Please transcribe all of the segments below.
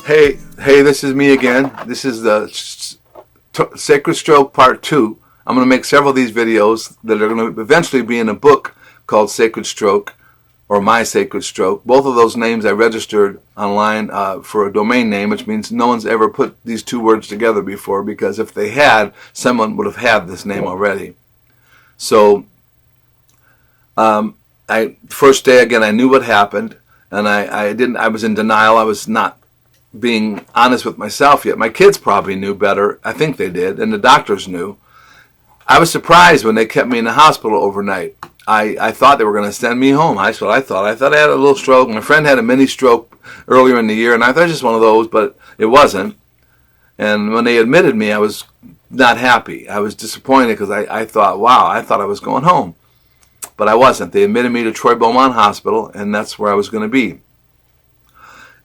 Hey, this is me again. This is the Sacred Stroke Part 2. I'm going to make several of these videos that are going to eventually be in a book called Sacred Stroke or My Sacred Stroke. Both of those names I registered online for a domain name, which means no one's ever put these two words together before, because if they had, someone would have had this name already. So, first day again, I knew what happened, and I was in denial. I was not being honest with myself yet. My kids probably knew better. I think they did, and the doctors knew. I was surprised when they kept me in the hospital overnight. I thought they were going to send me home. That's what I thought. I thought I had a little stroke. My friend had a mini stroke earlier in the year, and I thought it was just one of those, but it wasn't. And when they admitted me, I was not happy. I was disappointed because I thought, wow, I thought I was going home. But I wasn't. They admitted me to Troy Beaumont Hospital, and that's where I was going to be.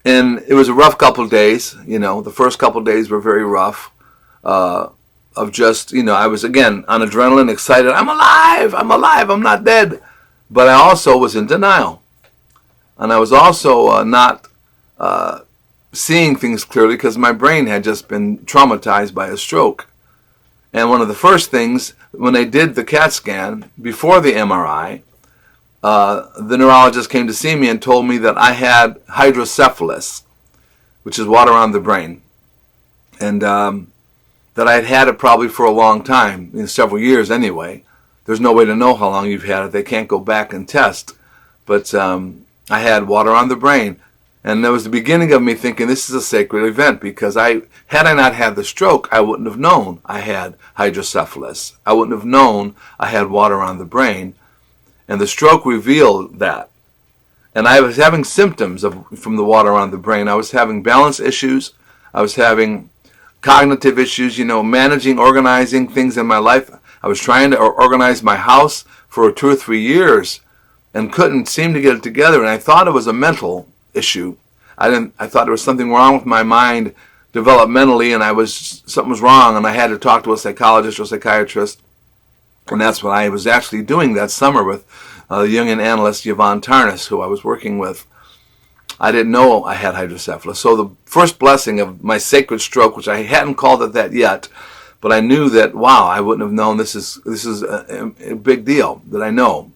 And it was a rough couple of days. The first couple of days were very rough. Of just, I was again on adrenaline, excited. I'm alive, I'm not dead. But I also was in denial. And I was also not seeing things clearly because my brain had just been traumatized by a stroke. And one of the first things, when they did the CAT scan before the MRI, the neurologist came to see me and told me that I had hydrocephalus, which is water on the brain, and that I had had it probably for a long time, several years anyway. There's no way to know how long you've had it. They can't go back and test. But I had water on the brain, and that was the beginning of me thinking this is a sacred event, because had I not had the stroke, I wouldn't have known I had hydrocephalus. I wouldn't have known I had water on the brain. And the stroke revealed that. And I was having symptoms from the water on the brain. I was having balance issues. I was having cognitive issues, managing, organizing things in my life. I was trying to organize my house for 2 or 3 years and couldn't seem to get it together. And I thought it was a mental issue. I thought there was something wrong with my mind developmentally, and something was wrong, and I had to talk to a psychologist or psychiatrist. And that's what I was actually doing that summer with the Jungian analyst Yvonne Tarnas, who I was working with. I didn't know I had hydrocephalus. So the first blessing of my sacred stroke, which I hadn't called it that yet, but I knew that, wow, I wouldn't have known this is a big deal that I know.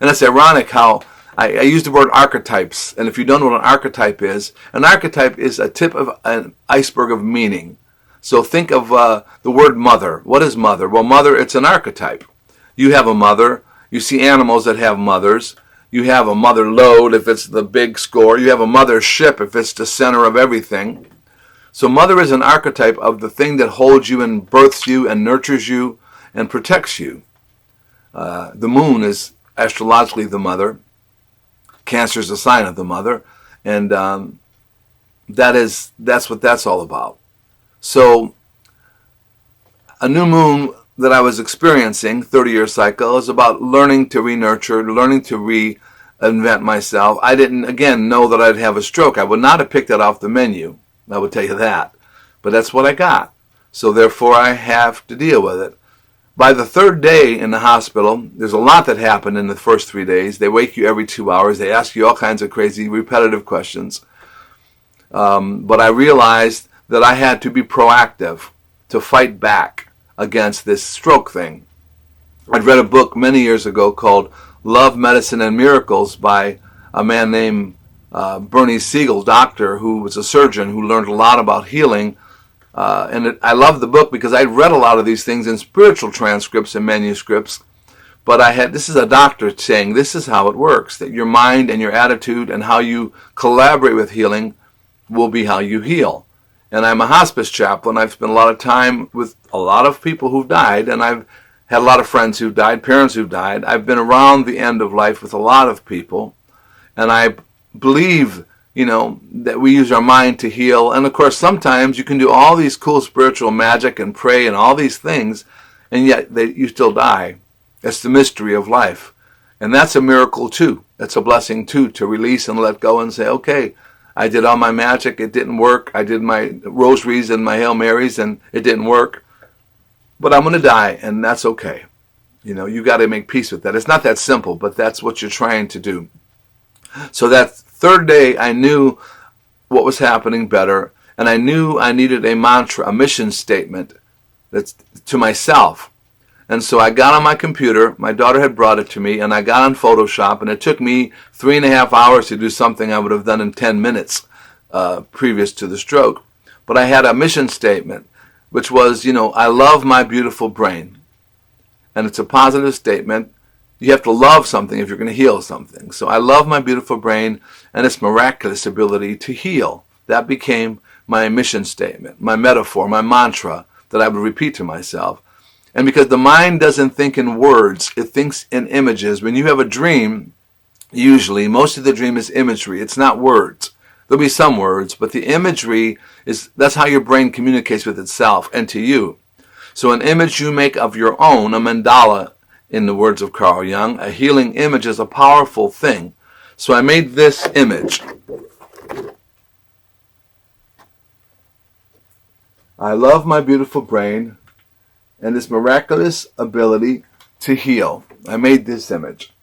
And it's ironic how I use the word archetypes. And if you don't know what an archetype is a tip of an iceberg of meaning. So think of the word mother. What is mother? Well, mother, it's an archetype. You have a mother. You see animals that have mothers. You have a mother lode if it's the big score. You have a mother ship if it's the center of everything. So mother is an archetype of the thing that holds you and births you and nurtures you and protects you. The moon is astrologically the mother. Cancer is the sign of the mother. And that's what that's all about. So, a new moon that I was experiencing, 30-year cycle, is about learning to re-nurture, learning to reinvent myself. I didn't, again, know that I'd have a stroke. I would not have picked that off the menu. I would tell you that. But that's what I got. So, therefore, I have to deal with it. By the third day in the hospital, there's a lot that happened in the first 3 days. They wake you every 2 hours. They ask you all kinds of crazy, repetitive questions. But I realized that I had to be proactive to fight back against this stroke thing. I'd read a book many years ago called Love, Medicine, and Miracles by a man named Bernie Siegel, doctor, who was a surgeon who learned a lot about healing. I loved the book because I'd read a lot of these things in spiritual transcripts and manuscripts. But this is a doctor saying this is how it works, that your mind and your attitude and how you collaborate with healing will be how you heal. And I'm a hospice chaplain. I've spent a lot of time with a lot of people who've died, and I've had a lot of friends who've died, parents who've died. I've been around the end of life with a lot of people, and I believe, that we use our mind to heal. And of course, sometimes you can do all these cool spiritual magic and pray and all these things, and yet you still die. It's the mystery of life. And that's a miracle too. That's a blessing too, to release and let go and say, okay, I did all my magic, it didn't work. I did my rosaries and my Hail Marys, and it didn't work. But I'm going to die, and that's okay. You got to make peace with that. It's not that simple, but that's what you're trying to do. So that third day, I knew what was happening better, and I knew I needed a mantra, a mission statement that's to myself. And so I got on my computer, my daughter had brought it to me, and I got on Photoshop, and it took me 3.5 hours to do something I would have done in 10 minutes previous to the stroke. But I had a mission statement, which was, I love my beautiful brain. And it's a positive statement. You have to love something if you're going to heal something. So I love my beautiful brain and its miraculous ability to heal. That became my mission statement, my metaphor, my mantra that I would repeat to myself. And because the mind doesn't think in words, it thinks in images. When you have a dream, usually, most of the dream is imagery. It's not words. There'll be some words, but the imagery that's how your brain communicates with itself and to you. So an image you make of your own, a mandala, in the words of Carl Jung, a healing image is a powerful thing. So I made this image. I love my beautiful brain and its miraculous ability to heal. I made this image.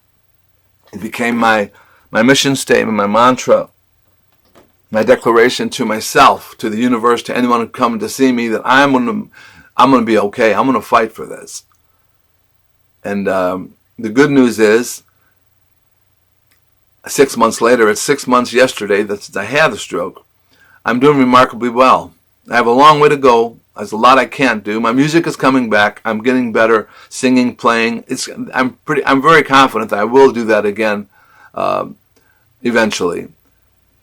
It became my mission statement, my mantra, my declaration to myself, to the universe, to anyone who come to see me, that I'm going to be okay. I'm going to fight for this. And the good news is, 6 months later, it's 6 months yesterday that I had the stroke, I'm doing remarkably well. I have a long way to go. There's a lot I can't do. My music is coming back. I'm getting better singing, playing. I'm very confident that I will do that again eventually.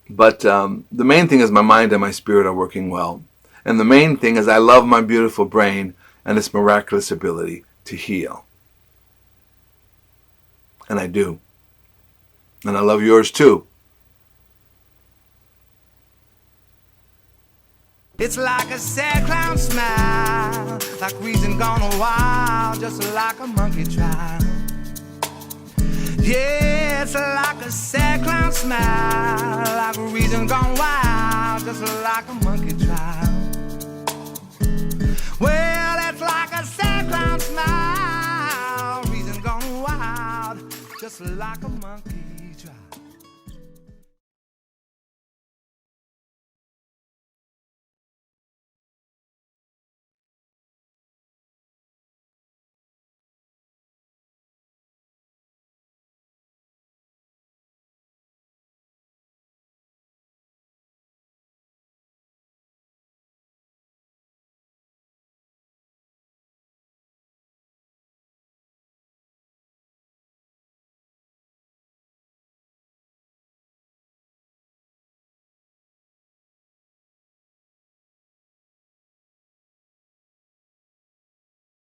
But the main thing is my mind and my spirit are working well. And the main thing is I love my beautiful brain and its miraculous ability to heal. And I do. And I love yours too. It's like a sad clown smile, like reason gone wild, just like a monkey child. Yeah, it's like a sad clown smile, like reason gone wild, just like a monkey child. Well, it's like a sad clown smile, reason gone wild, just like a monkey.